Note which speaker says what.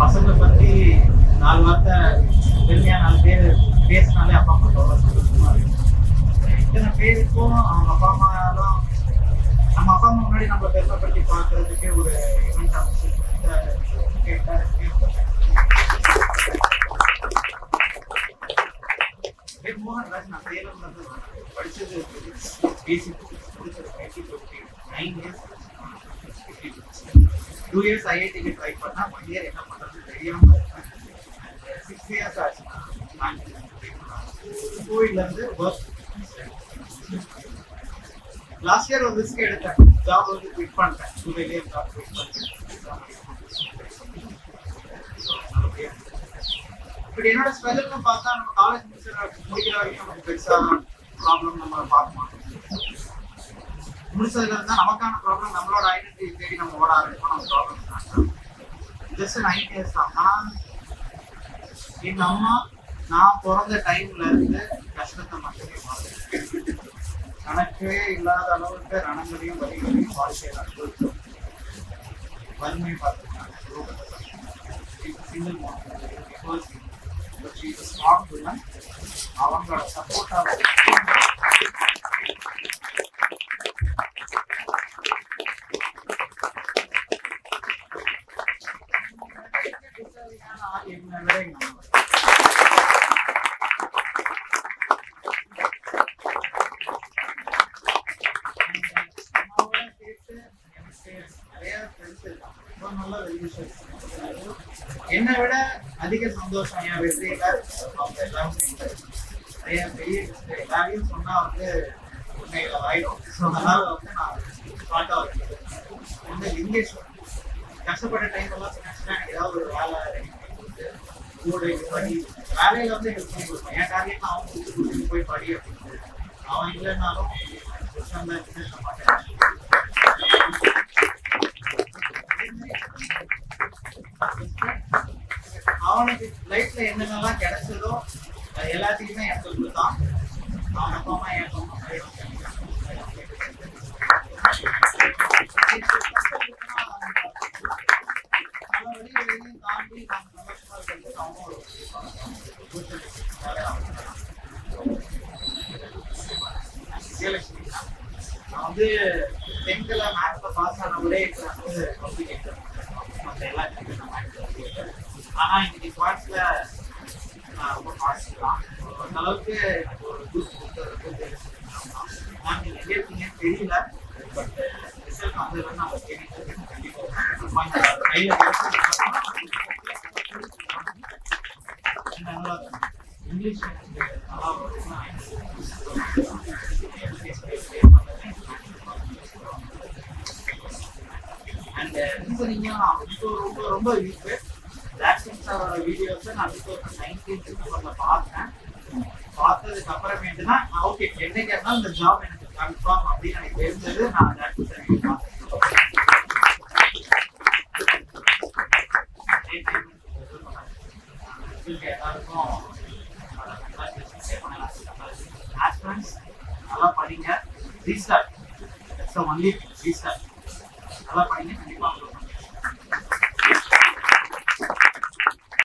Speaker 1: பசங்களை பற்றி 4 வார்த்தை பெருமையாக 4 பேர் பேசினாலே அப்பா அம்மா எவ்வளோ சந்தோஷமா இருக்கும். இத்தனை பேருக்கும் அவங்க அப்பா அம்மாலாம் நம்ம அப்பா அம்மா முன்னாடி நம்ம பெருமைப்படுத்தி பார்க்கறதுக்கே ஒரு ஈவெண்ட் அமைச்சு மோகன் ராஜ். நான் சேலம் வந்து படிச்சது பேசி முடிச்சது 9 இயர்ஸ் 2 இயர்ஸ் ஐஐடிக்கு ட்ரை பண்ணா 1 இயர் என்ன பண்றது தெரியாம இருக்கேன். 6 இயர்ஸ் ஆச்சு கோவிட்ல இருந்து ஒர்க். லாஸ்ட் இயர் ஒரு ரிஸ்க் எடுத்தேன், ஜாப் வந்து குவிட் பண்ணிட்டேன். துறையிலேயே ஜாப் குவிட் பண்ணிட்டேன். இப்படி என்னோட ஸ்பெஷல்னு பார்த்தா நம்ம காலேஜ் முடிக்கிற வரைக்கும் நமக்கு பெருசா ப்ராப்ளம் நம்ம பார்க்க மாட்டோம். முடிச்சதுல இருந்தா நமக்கான ப்ராப்ளம் நம்மளோட ஐடென்டிட்டி தேடி நம்ம ஓட ஆரம்பிப்போம். நம்ம ப்ராப்ளம் ஜஸ்ட் 9 இயர்ஸ் தான். ஆனால் எங்க அம்மா நான் பிறந்த டைம்ல இருந்து கஷ்டத்தை மட்டுமே பார்த்து கணக்கே இல்லாத அளவுக்கு ரணங்களையும் வலிகளையும் வாழ்க்கையில் அனுபவிச்சோம். வறுமை பார்த்துருக்காங்க, சிங்கிள் அவங்களோட சப்போர்ட்டாக என்னை விட அதிக சந்தோஷம் என் வெற்றியில அவங்க எல்லாரும் எல்லாரையும் சொன்னா வந்து உண்மையில ஆயிடும். ஸோ அதனால வந்து நான் ஸ்மார்ட்டா வந்து இங்கிலீஷ் கஷ்டப்பட்ட டைம் எல்லாம் நினைச்சுன்னா ஏதாவது ஒரு வேலை ரெடி பண்ணி கொடுத்து கூட இது பண்ணி வேலையில வந்து ஹெல்ப் பண்ணி கொடுப்பேன். என் டார்கெட் அவன் கொடுத்து போய் படி அப்படின்னு அவன் இல்லைன்னாலும் மாட்டேன். அவனுக்கு லைஃப்ல என்னென்னலாம் கிடைச்சதோ எல்லாத்தையுமே எனக்கு கொடுத்தான். அவன் அப்பா அம்மா என் அப்பா அம்மா தாண்டி நான் சந்தோஷமா இருக்கிறது அவனும் நான் வந்து 10th மேத்ஸ்ல பாஸ் ஆனவங்களே வந்து கம்ப்ளீட் மற்ற எல்லாத்தையும் ஆனா இன்னைக்கு ஸ்பாட்ஸ்ல ரொம்ப பாசிட்டிவ் தான். அந்த அளவுக்கு எனக்கு ஒரு குரூப் கொடுத்தது நான் நீங்க எங்கே இருக்கீங்கன்னு தெரியல. பட் ரிசல்ட் வந்ததுல நம்ம கேட்டு கண்டிப்பாக கையில இங்கிலீஷ் நல்லா அண்ட் ரீசனிங்கும் ரொம்ப ரொம்ப வீக்கு. பிளாக்ஸ்மித் சாரோட வீடியோஸை நான் 2019 பார்த்தேன். பார்த்ததுக்கு அப்புறமேட்டு தான் ஓகே என்னைக்கு இருந்தாலும் இந்த ஜாப் எனக்கு கன்ஃபார்ம் அப்படின்னு எனக்கு தெரிஞ்சது. நான் எல்லாருக்கும் நல்லா படிங்க. ரீஸ்டார்ட் ஒன்லி ரீஸ்டார்ட் நல்லா படிங்க. கண்டிப்பாக